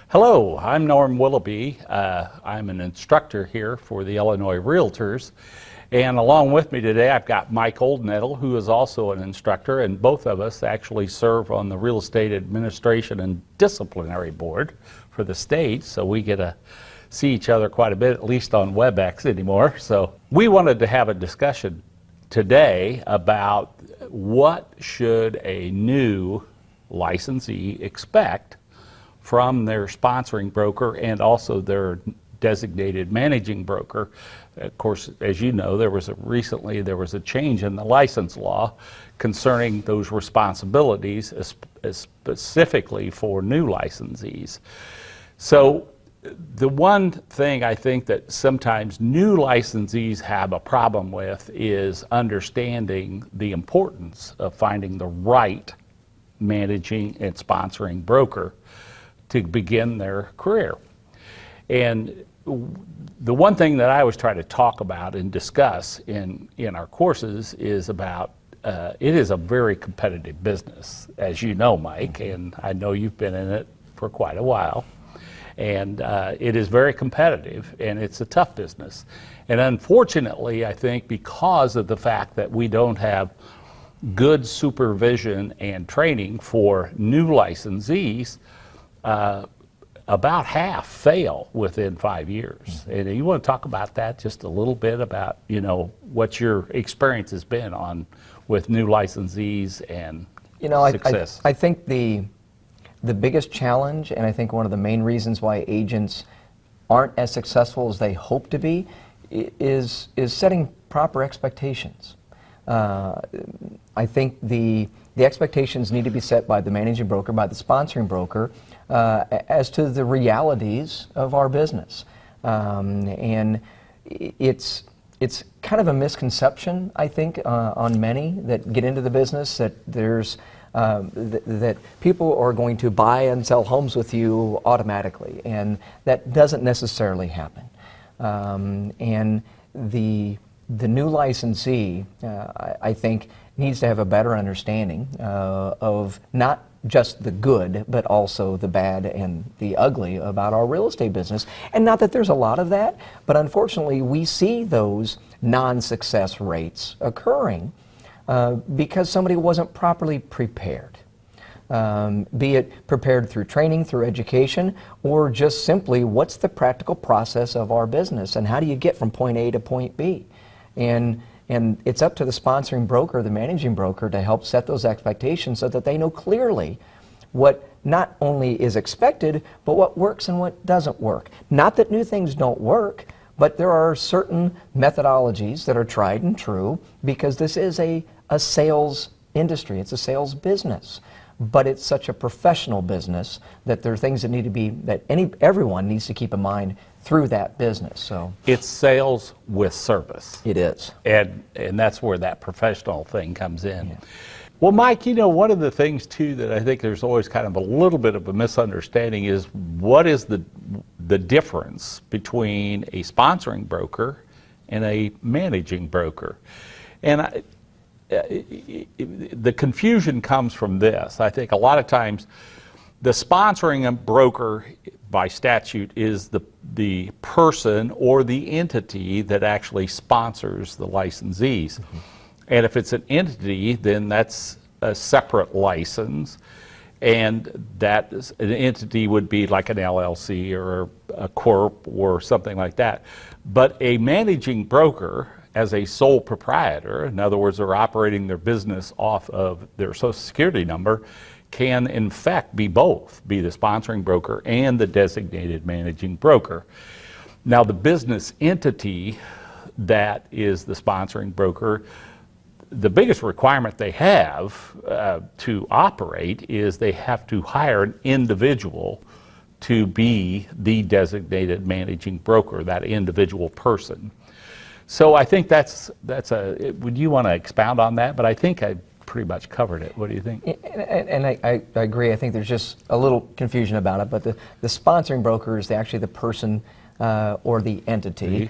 Hello, I'm Norm Willoughby. I'm an instructor here for the Illinois Realtors. And along with me today, I've got Mike Oldnettle, who is also an instructor, and both of us actually serve on the Real Estate Administration and Disciplinary Board for the state, so we get to see each other quite a bit, at least on WebEx anymore. So we wanted to have a discussion today about what should a new licensee expect from their sponsoring broker and also their designated managing broker. Of course, as you know, recently there was a change in the license law concerning those responsibilities, specifically for new licensees. So the one thing I think that sometimes new licensees have a problem with is understanding the importance of finding the right managing and sponsoring broker to begin their career. And the one thing that I always try to talk about and discuss in our courses is about it is a very competitive business, as you know, Mike, and I know you've been in it for quite a while. And it is very competitive, and it's a tough business. And unfortunately, I think because of the fact that we don't have good supervision and training for new licensees, about half fail within 5 years. And you want to talk about that just a little bit about, what your experience has been with new licensees and success. I think the biggest challenge, and I think one of the main reasons why agents aren't as successful as they hope to be, is setting proper expectations. I think the expectations need to be set by the managing broker, by the sponsoring broker, as to the realities of our business. And it's kind of a misconception, I think, on many that get into the business, that there's that people are going to buy and sell homes with you automatically, and that doesn't necessarily happen. And the new licensee, I think, needs to have a better understanding of not just the good, but also the bad and the ugly about our real estate business. And not that there's a lot of that, but unfortunately we see those non-success rates occurring because somebody wasn't properly prepared. Be it prepared through training, through education, or just simply what's the practical process of our business and how do you get from point A to point B? And it's up to the sponsoring broker, the managing broker, to help set those expectations so that they know clearly what not only is expected, but what works and what doesn't work. Not that new things don't work, but there are certain methodologies that are tried and true because this is a sales industry. It's a sales business. But it's such a professional business that there are things that need to be, that everyone needs to keep in mind through that business. So it's sales with service. It is. And that's where that professional thing comes in. Yeah. Well, Mike, one of the things too that I think there's always kind of a little bit of a misunderstanding is what is the difference between a sponsoring broker and a managing broker? And the confusion comes from this. I think a lot of times the sponsoring broker by statute is the person or the entity that actually sponsors the licensees. Mm-hmm. And if it's an entity, then that's a separate license, and an entity would be like an LLC or a corp or something like that. But a managing broker, as a sole proprietor, in other words, they're operating their business off of their Social Security number, can in fact be both, be the sponsoring broker and the designated managing broker. Now the business entity that is the sponsoring broker, the biggest requirement they have to operate is they have to hire an individual to be the designated managing broker, that individual person. So I think would you want to expound on that? But I think I pretty much covered it. What do you think? And I agree. I think there's just a little confusion about it, but the sponsoring broker is actually the person or the entity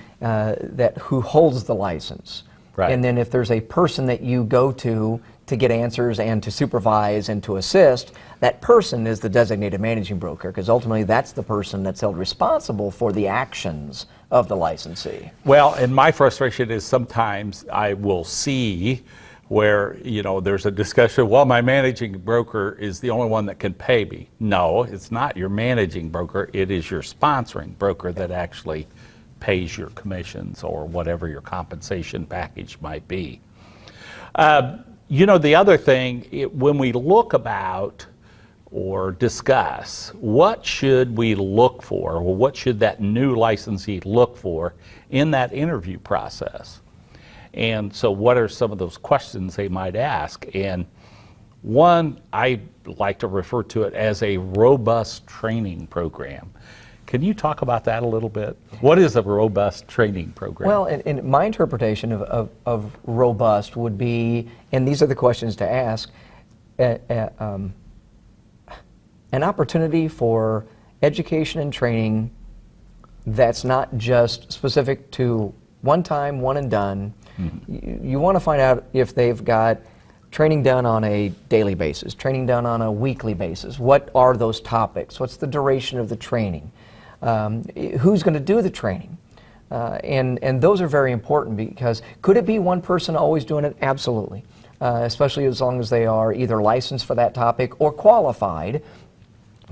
who holds the license. Right. And then if there's a person that you go to to get answers and to supervise and to assist, that person is the designated managing broker, because ultimately that's the person that's held responsible for the actions of the licensee. Well, and my frustration is sometimes I will see where, you know, there's a discussion, well, my managing broker is the only one that can pay me. No, it's not your managing broker, it is your sponsoring broker that actually pays your commissions or whatever your compensation package might be. You know, the other thing, when we look about or discuss what should we look for, or what should that new licensee look for in that interview process? And so what are some of those questions they might ask? And one, I like to refer to it as a robust training program. Can you talk about that a little bit? What is a robust training program? Well, in my interpretation of robust would be, and these are the questions to ask, an opportunity for education and training that's not just specific to one time, one and done. Mm-hmm. You want to find out if they've got training done on a daily basis, training done on a weekly basis. What are those topics? What's the duration of the training? Who's going to do the training? And those are very important, because could it be one person always doing it? Absolutely. Especially as long as they are either licensed for that topic or qualified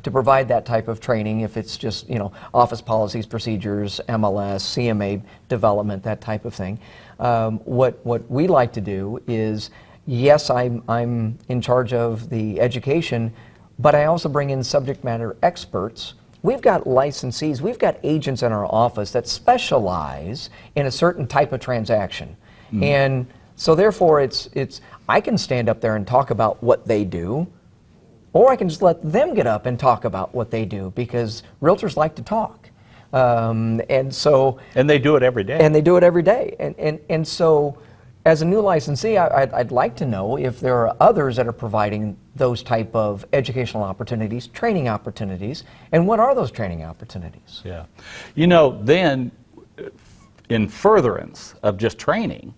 to provide that type of training, if it's just, you know, office policies, procedures, MLS, CMA development, that type of thing. What we like to do is, yes, I'm in charge of the education, but I also bring in subject matter experts. We've got licensees, we've got agents in our office that specialize in a certain type of transaction. Mm-hmm. And so therefore it's I can stand up there and talk about what they do, or I can just let them get up and talk about what they do, because realtors like to talk. And they do it every day. And they do it every day. And so as a new licensee, I'd like to know if there are others that are providing those type of educational opportunities, training opportunities, and what are those training opportunities? Yeah. You know, then in furtherance of just training,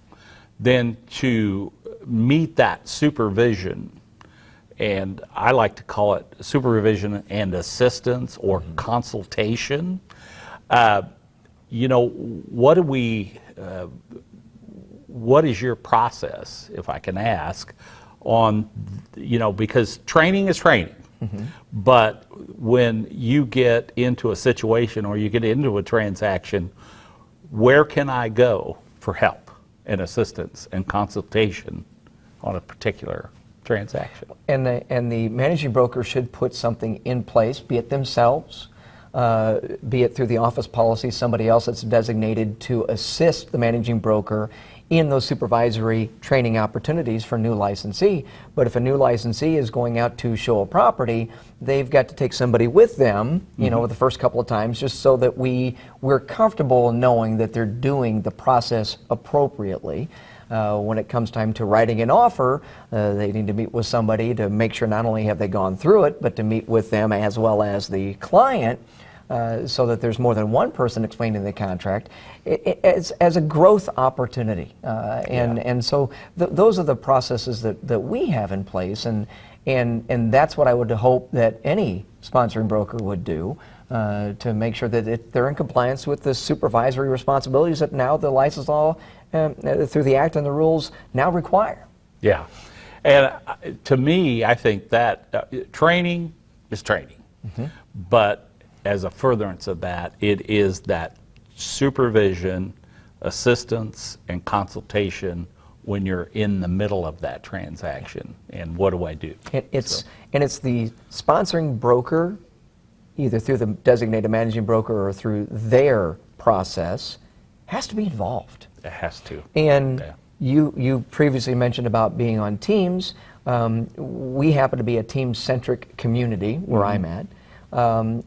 then to meet that supervision, and I like to call it supervision and assistance or mm-hmm. consultation. You know, what is your process, if I can ask, on, you know, because training is training, mm-hmm. but when you get into a situation or you get into a transaction, where can I go for help and assistance and consultation on a particular transaction? And the managing broker should put something in place, be it themselves, be it through the office policy, somebody else that's designated to assist the managing broker in those supervisory training opportunities for a new licensee. But if a new licensee is going out to show a property, they've got to take somebody with them, you mm-hmm. know, the first couple of times, just so that we're comfortable knowing that they're doing the process appropriately. When it comes time to writing an offer, they need to meet with somebody to make sure not only have they gone through it, but to meet with them as well as the client, so that there's more than one person explaining the contract as a growth opportunity. And so those are the processes that we have in place, and that's what I would hope that any sponsoring broker would do, to make sure that they're in compliance with the supervisory responsibilities that now the license law, through the act and the rules, now require. Yeah. And to me, I think that training is training, mm-hmm. but as a furtherance of that, it is that supervision, assistance, and consultation when you're in the middle of that transaction. And what do I do? It's the sponsoring broker, either through the designated managing broker or through their process, has to be involved. It has to. And you previously mentioned about being on teams. We happen to be a team-centric community where mm-hmm. I'm at.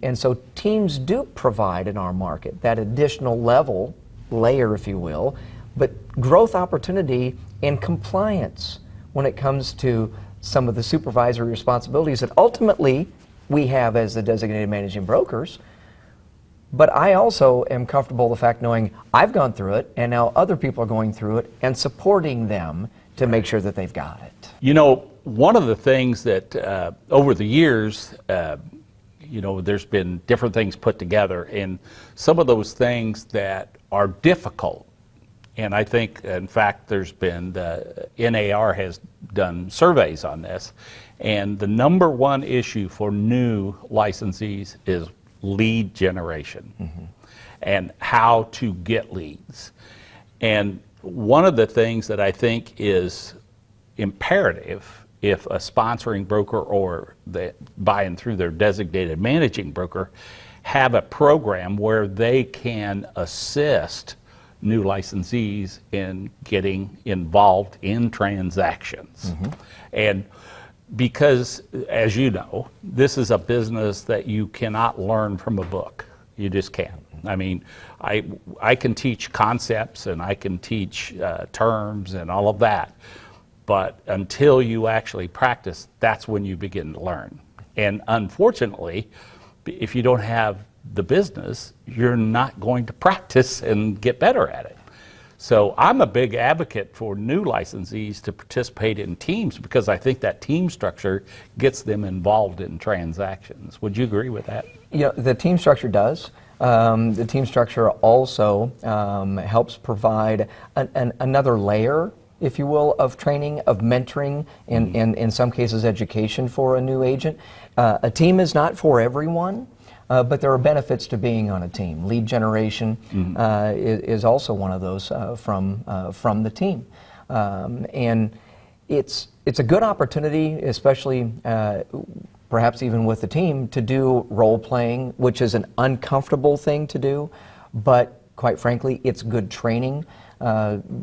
And so teams do provide in our market that additional layer, if you will, but growth opportunity and compliance when it comes to some of the supervisory responsibilities that ultimately we have as the designated managing brokers. But I also am comfortable with the fact knowing I've gone through it, and now other people are going through it, and supporting them to make sure that they've got it. You know, one of the things that over the years, you know, there's been different things put together, and some of those things that are difficult. And I think, in fact, there's been, the NAR has done surveys on this, and the number one issue for new licensees is lead generation and how to get leads. And one of the things that I think is imperative if a sponsoring broker or buying through their designated managing broker have a program where they can assist new licensees in getting involved in transactions. And because, as you know, this is a business that you cannot learn from a book. You just can't. I mean, I can teach concepts and I can teach terms and all of that, but until you actually practice, that's when you begin to learn. And unfortunately, if you don't have the business, you're not going to practice and get better at it. So I'm a big advocate for new licensees to participate in teams because I think that team structure gets them involved in transactions. Would you agree with that? You know, the team structure does. The team structure also helps provide another layer, if you will, of training, of mentoring, and in some cases education for a new agent. A team is not for everyone, but there are benefits to being on a team. Lead generation is also one of those from the team. And it's a good opportunity, especially perhaps even with the team, to do role playing, which is an uncomfortable thing to do, but quite frankly, it's good training.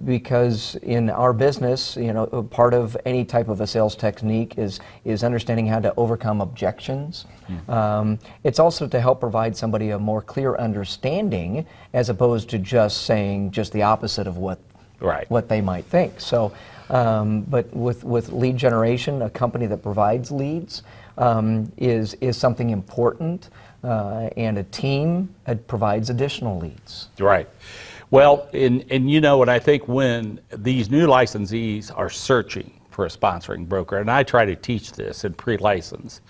Because in our business, you know, part of any type of a sales technique is understanding how to overcome objections. It's also to help provide somebody a more clear understanding, as opposed to just saying just the opposite of what they might think. So, but with lead generation, a company that provides leads is something important, and a team provides additional leads. Right. Well, and you know what, I think when these new licensees are searching for a sponsoring broker, and I try to teach this in pre-license,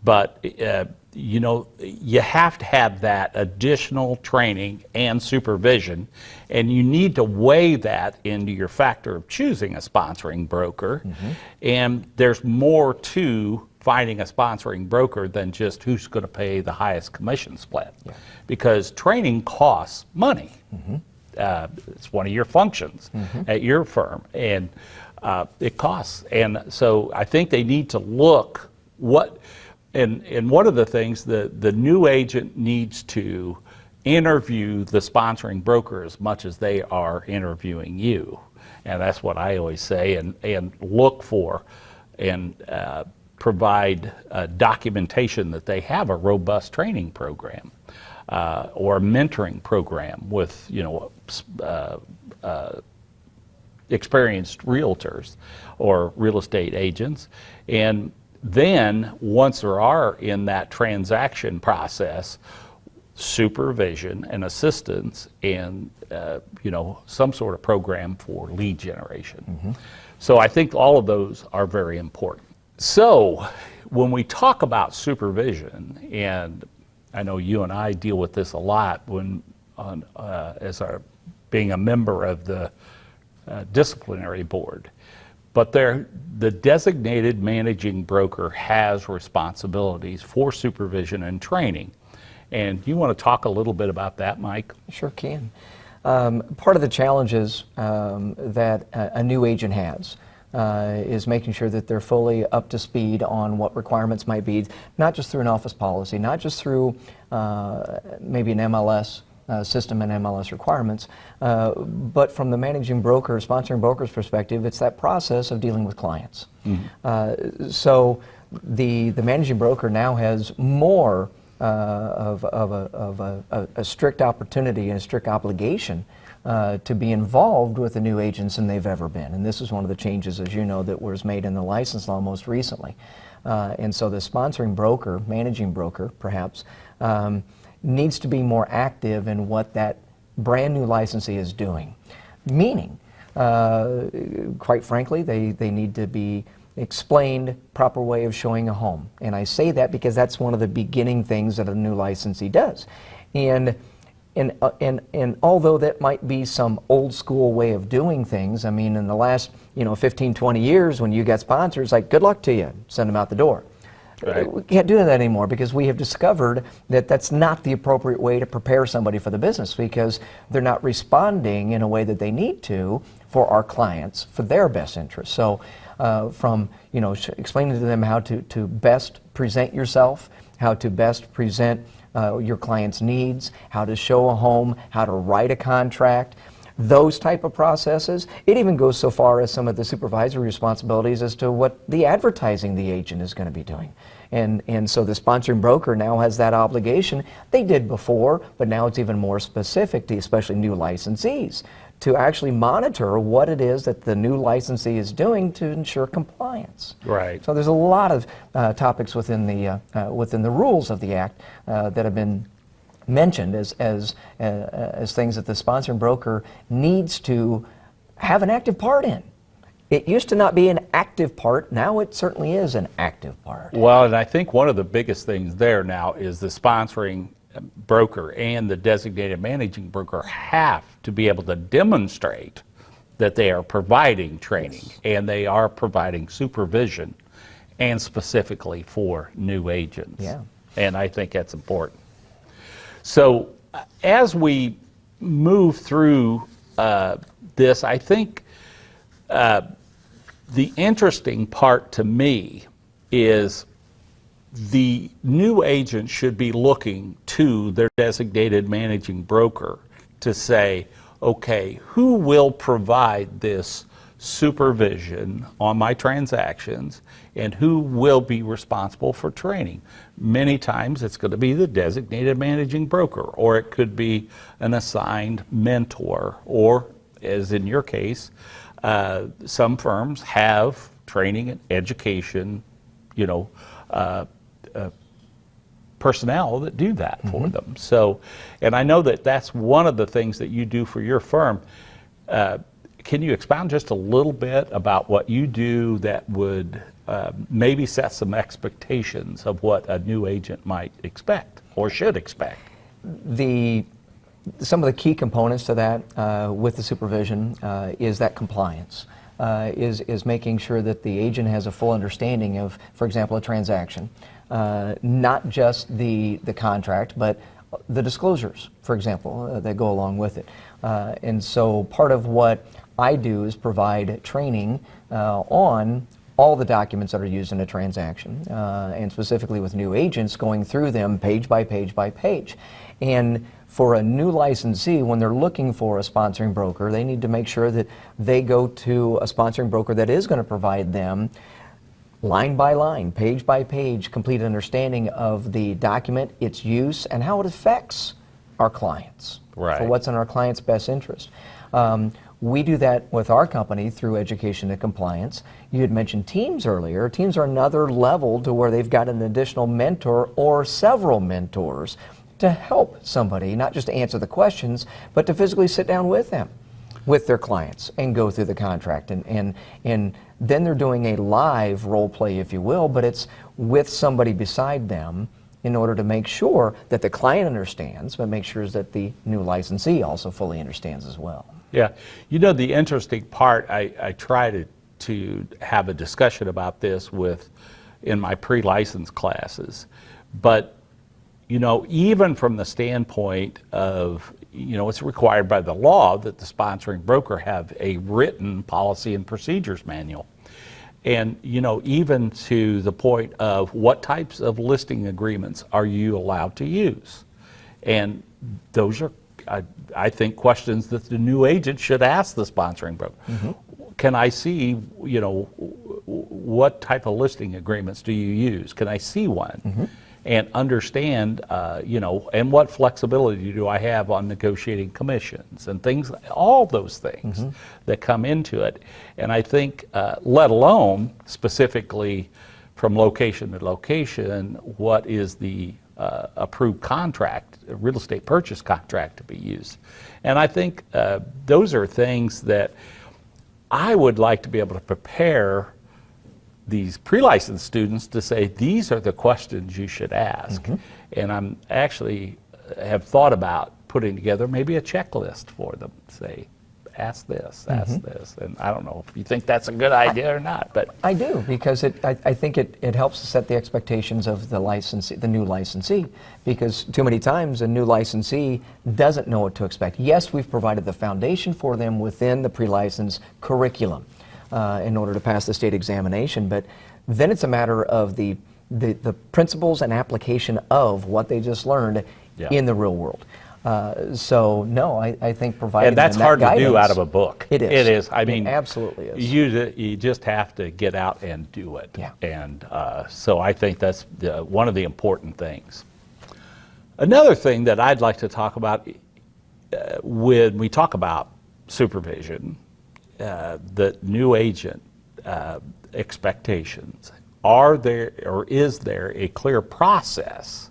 but you know, you have to have that additional training and supervision, and you need to weigh that into your factor of choosing a sponsoring broker. And there's more to finding a sponsoring broker than just who's going to pay the highest commission split, because training costs money. It's one of your functions at your firm, and it costs. And so I think they need to look and one of the things the new agent needs to interview the sponsoring broker as much as they are interviewing you. And that's what I always say, and look for and provide documentation that they have a robust training program. Or a mentoring program with, you know, experienced realtors or real estate agents. And then once they are in that transaction process, supervision and assistance and, you know, some sort of program for lead generation. So I think all of those are very important. So when we talk about supervision, and I know you and I deal with this a lot when, being a member of the disciplinary board. But the designated managing broker has responsibilities for supervision and training. And you want to talk a little bit about that, Mike? Sure can. Part of the challenges that a new agent has is making sure that they're fully up to speed on what requirements might be, not just through an office policy, not just through maybe an MLS system and MLS requirements, but from the managing broker, sponsoring broker's perspective, it's that process of dealing with clients. So the managing broker now has more of a strict opportunity and a strict obligation to be involved with the new agents than they've ever been. And this is one of the changes, as you know, that was made in the license law most recently. And so the sponsoring broker, managing broker perhaps, needs to be more active in what that brand new licensee is doing. Meaning quite frankly, they need to be explained proper way of showing a home. And I say that because that's one of the beginning things that a new licensee does. And although that might be some old school way of doing things, I mean, in the last 15, 20 years, when you got sponsors, like, good luck to you, send them out the door. Right. We can't do that anymore because we have discovered that that's not the appropriate way to prepare somebody for the business, because they're not responding in a way that they need to for our clients, for their best interest. So from explaining to them how to best present yourself, how to best present your client's needs, how to show a home, how to write a contract, those type of processes. It even goes so far as some of the supervisory responsibilities as to what the advertising the agent is going to be doing. And so the sponsoring broker now has that obligation. They did before, but now it's even more specific to especially new licensees, to actually monitor what it is that the new licensee is doing to ensure compliance. Right. So there's a lot of topics within the rules of the Act that have been mentioned as things that the sponsoring broker needs to have an active part in. It used to not be an active part. Now it certainly is an active part. Well, and I think one of the biggest things there now is the sponsoring broker and the designated managing broker have to be able to demonstrate that they are providing training, yes, and they are providing supervision, and specifically for new agents. Yeah. And I think that's important. So as we move through this, I think the interesting part to me is the new agent should be looking to their designated managing broker to say, okay, who will provide this supervision on my transactions and who will be responsible for training? Many times it's going to be the designated managing broker, or it could be an assigned mentor, or as in your case, some firms have training and education, personnel that do that for them. So, and I know that that's one of the things that you do for your firm. Can you expound just a little bit about what you do that would maybe set some expectations of what a new agent might expect or should expect? Some of the key components to that with the supervision is that compliance. Is making sure that the agent has a full understanding of, for example, a transaction. Not just the contract, but the disclosures, for example, that go along with it. And so part of what I do is provide training on all the documents that are used in a transaction, and specifically with new agents, going through them page by page by page. And for a new licensee, when they're looking for a sponsoring broker, they need to make sure that they go to a sponsoring broker that is going to provide them line by line, page by page, complete understanding of the document, its use, and how it affects our clients. Right. For what's in our client's best interest. We do that with our company through education and compliance. You had mentioned teams earlier. Teams are another level to where they've got an additional mentor or several mentors to help somebody, not just to answer the questions, but to physically sit down with them, with their clients, and go through the contract. And then they're doing a live role play, if you will, but it's with somebody beside them in order to make sure that the client understands, but make sure that the new licensee also fully understands as well. Yeah, the interesting part, I try to have a discussion about this in my pre-license classes, but even from the standpoint of, it's required by the law that the sponsoring broker have a written policy and procedures manual. And, even to the point of what types of listing agreements are you allowed to use? And those are, I think, questions that the new agent should ask the sponsoring broker. Mm-hmm. Can I see, what type of listing agreements do you use? Can I see one? Mm-hmm. And understand, and what flexibility do I have on negotiating commissions and things, all those things mm-hmm. that come into it. And I think, let alone specifically from location to location, what is the approved contract, real estate purchase contract to be used. And I think those are things that I would like to be able to prepare these pre-licensed students to say, these are the questions you should ask. And I'm actually have thought about putting together maybe a checklist for them. Say, ask this, ask this. And I don't know if you think that's a good idea or not, but I do, because I think it helps to set the expectations of the licensee, the new licensee, because too many times a new licensee doesn't know what to expect. Yes, we've provided the foundation for them within the pre-license curriculum in order to pass the state examination, but then it's a matter of the principles and application of what they just learned in the real world. So no, I think providing and that's them hard that to do guidance- out of a book. It is. It is. I mean, it absolutely is. You just have to get out and do it. Yeah. And so I think that's one of the important things. Another thing that I'd like to talk about when we talk about supervision, the new agent expectations. Are there, or is there a clear process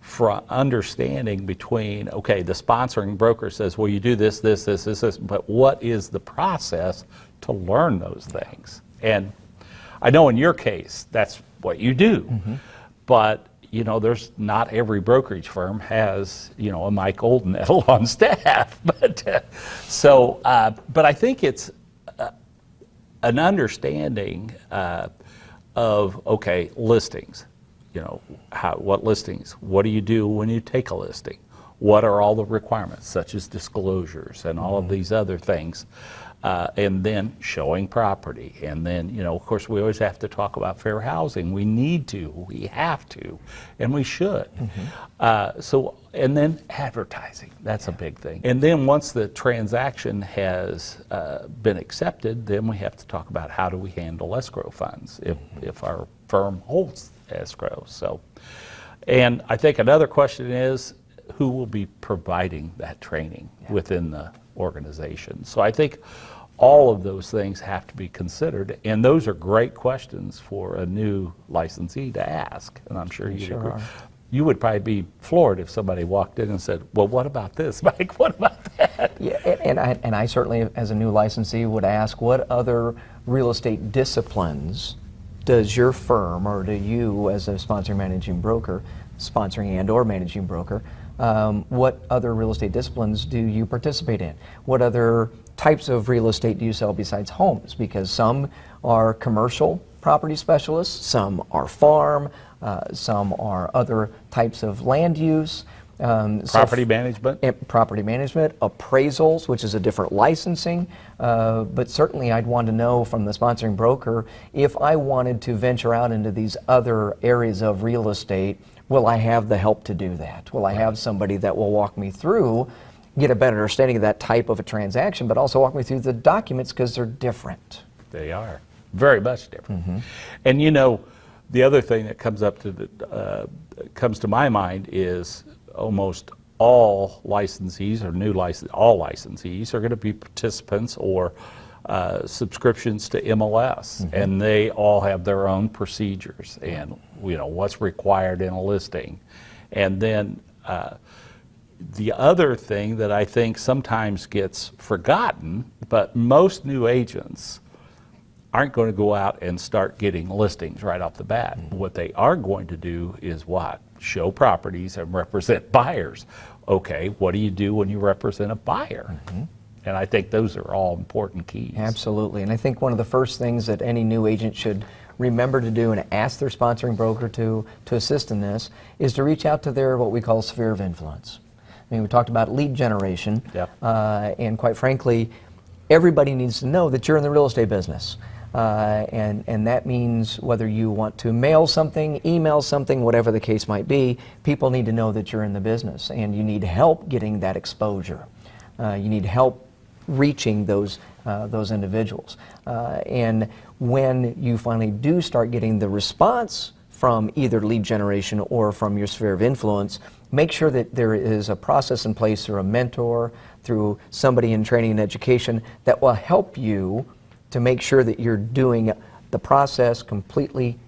for understanding between, okay, the sponsoring broker says, well, you do this, this, this, this, this, but what is the process to learn those things? And I know in your case, that's what you do, but you know, there's not every brokerage firm has, you know, a Mike Oldnettle on staff, but but I think it's an understanding of, okay, listings. You know, what listings? What do you do when you take a listing? What are all the requirements, such as disclosures and all of these other things? And then showing property. And then, you know, of course, we always have to talk about fair housing. We need to, we have to, and we should. And then advertising, that's a big thing. And then once the transaction has been accepted, then we have to talk about how do we handle escrow funds if our firm holds escrow. So, and I think another question is, who will be providing that training within the organization? So I think all of those things have to be considered, and those are great questions for a new licensee to ask, and I'm sure you'd agree. You would probably be floored if somebody walked in and said, well, what about this, Mike? What about that? Yeah, and I certainly, as a new licensee, would ask, what other real estate disciplines does your firm, or do you as a sponsoring managing broker, sponsoring and or managing broker, what other real estate disciplines do you participate in? What other types of real estate do you sell besides homes? Because some are commercial property specialists, some are farm, some are other types of land use. Property management? Property management, appraisals, which is a different licensing, but certainly I'd want to know from the sponsoring broker, if I wanted to venture out into these other areas of real estate, will I have the help to do that? Will I have somebody that will walk me through, get a better understanding of that type of a transaction, but also walk me through the documents, because they're different. They are, very much different. And you know, the other thing that comes up to comes to my mind is almost all licensees, or all licensees are going to be participants or subscriptions to MLS, and they all have their own procedures and, you know, what's required in a listing. And then the other thing that I think sometimes gets forgotten, but most new agents aren't going to go out and start getting listings right off the bat. What they are going to do is what? Show properties and represent buyers. Okay, what do you do when you represent a buyer? And I think those are all important keys. Absolutely, and I think one of the first things that any new agent should remember to do and ask their sponsoring broker to assist in this is to reach out to their, what we call, sphere of influence. I mean, we talked about lead generation, and quite frankly, everybody needs to know that you're in the real estate business. And that means whether you want to mail something, email something, whatever the case might be, people need to know that you're in the business, and you need help getting that exposure. You need help reaching those individuals. And when you finally do start getting the response from either lead generation or from your sphere of influence, make sure that there is a process in place through a mentor, through somebody in training and education that will help you to make sure that you're doing the process completely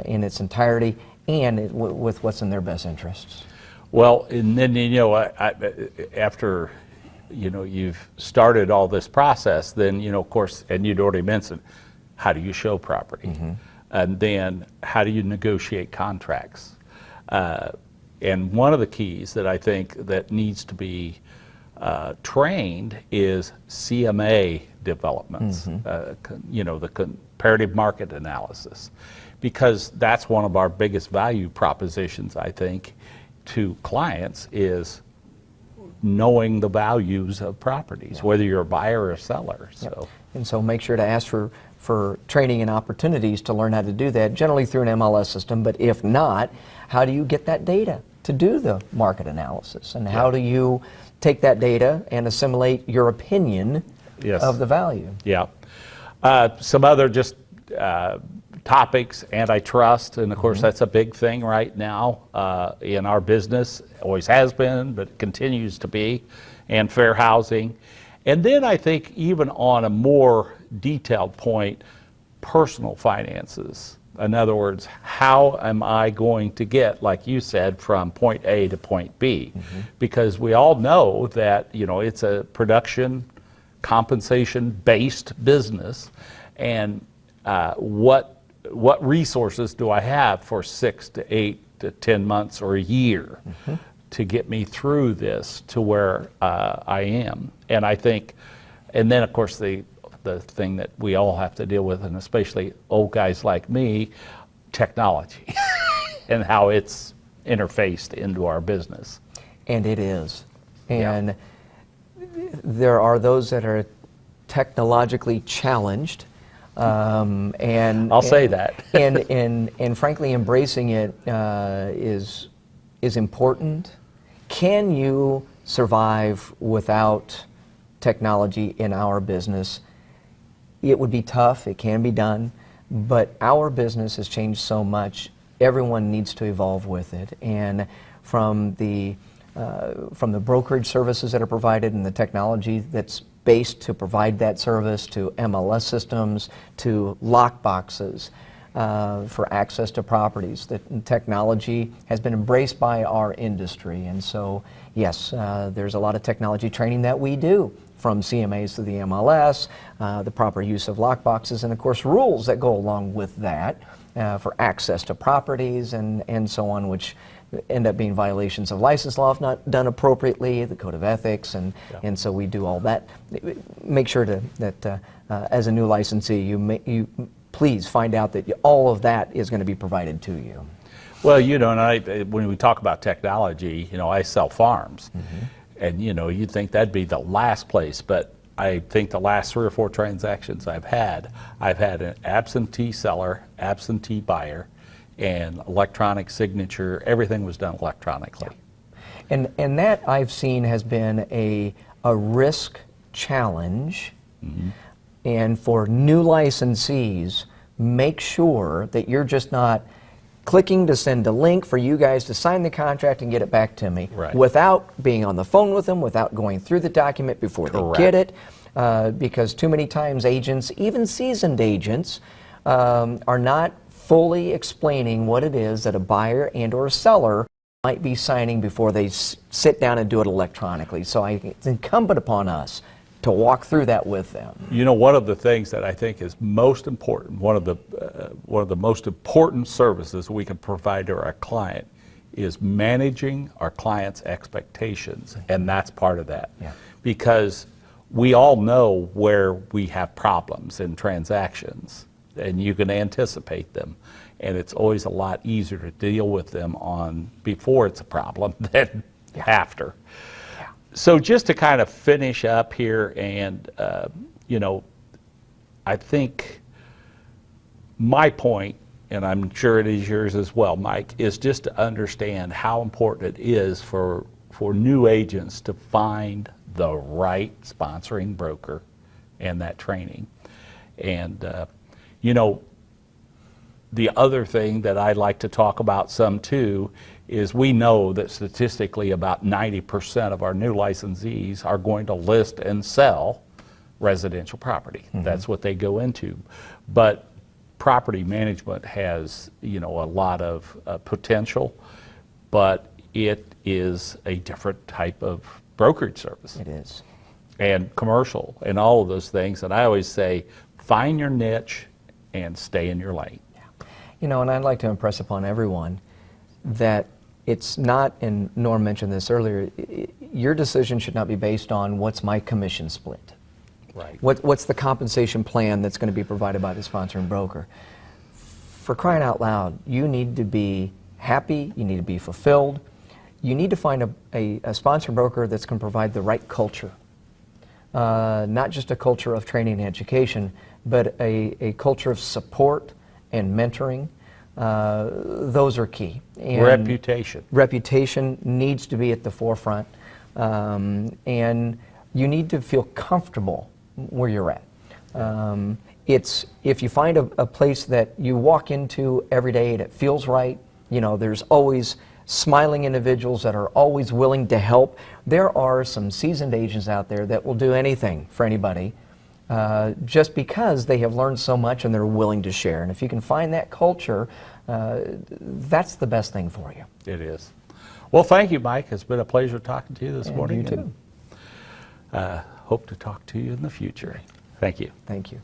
in its entirety and with what's in their best interests. Well, and then, you know, after you've started all this process, then, of course, and you'd already mentioned, how do you show property? And then how do you negotiate contracts? And one of the keys that I think that needs to be trained is CMA developments, the comparative market analysis, because that's one of our biggest value propositions, I think, to clients is knowing the values of properties, whether you're a buyer or a seller. So. And so make sure to ask for training and opportunities to learn how to do that, generally through an MLS system, but if not, how do you get that data to do the market analysis? And how do you take that data and assimilate your opinion of the value? Yeah. Some other just topics, antitrust, and of course that's a big thing right now in our business, always has been, but continues to be, and fair housing. And then I think even on a more detailed point, personal finances. In other words, how am I going to get, like you said, from point A to point B? Because we all know that, it's a production, compensation-based business, and what resources do I have for 6 to 8 to 10 months or a year to get me through this to where I am? And I think, and then of course the thing that we all have to deal with, and especially old guys like me, technology and how it's interfaced into our business. And it is. And there are those that are technologically challenged. I'll say that. and frankly, embracing it is important. Can you survive without technology in our business? It would be tough. It can be done, but our business has changed so much. Everyone needs to evolve with it, and from the brokerage services that are provided and the technology that's based to provide that service, to MLS systems, to lock boxes for access to properties. The technology has been embraced by our industry, and so yes, there's a lot of technology training that we do, from CMAs to the MLS, the proper use of lock boxes, and of course rules that go along with that for access to properties and so on, which end up being violations of license law if not done appropriately, the code of ethics, and so we do all that. Make sure that as a new licensee, you please find out that all of that is going to be provided to you. Well, and when we talk about technology, I sell farms, and you'd think that'd be the last place, but I think the last 3 or 4 transactions I've had an absentee seller, absentee buyer, and electronic signature. Everything was done electronically. And that I've seen has been a risk challenge. And for new licensees, make sure that you're just not clicking to send a link for you guys to sign the contract and get it back to me without being on the phone with them, without going through the document before they get it. Because too many times agents, even seasoned agents, are not fully explaining what it is that a buyer and or a seller might be signing before they sit down and do it electronically. So it's incumbent upon us to walk through that with them. One of the things that I think is most important, one of the most important services we can provide to our client is managing our client's expectations, and that's part of that. Because we all know where we have problems in transactions, and you can anticipate them, and it's always a lot easier to deal with them before it's a problem than after. So just to kind of finish up here, and I think my point, and I'm sure it is yours as well, Mike, is just to understand how important it is for new agents to find the right sponsoring broker and that training. And the other thing that I'd like to talk about some too is we know that statistically about 90% of our new licensees are going to list and sell residential property. That's what they go into. But property management has, a lot of potential, but it is a different type of brokerage service. It is. and commercial and all of those things. And I always say, find your niche and stay in your lane. You know, and I'd like to impress upon everyone that it's not, and Norm mentioned this earlier, your decision should not be based on what's my commission split. Right. What's the compensation plan that's going to be provided by the sponsoring broker? For crying out loud, you need to be happy, you need to be fulfilled, you need to find a sponsoring broker that's going to provide the right culture. Not just a culture of training and education, but a culture of support and mentoring. Those are key. And Reputation. reputation needs to be at the forefront, and you need to feel comfortable where you're at. It's if you find a place that you walk into every day and it feels right, you know, there's always smiling individuals that are always willing to help. There are some seasoned agents out there that will do anything for anybody just because they have learned so much and they're willing to share. And if you can find that culture, that's the best thing for you. It is. Well, thank you, Mike. It's been a pleasure talking to you this morning. You too. And, hope to talk to you in the future. Thank you. Thank you.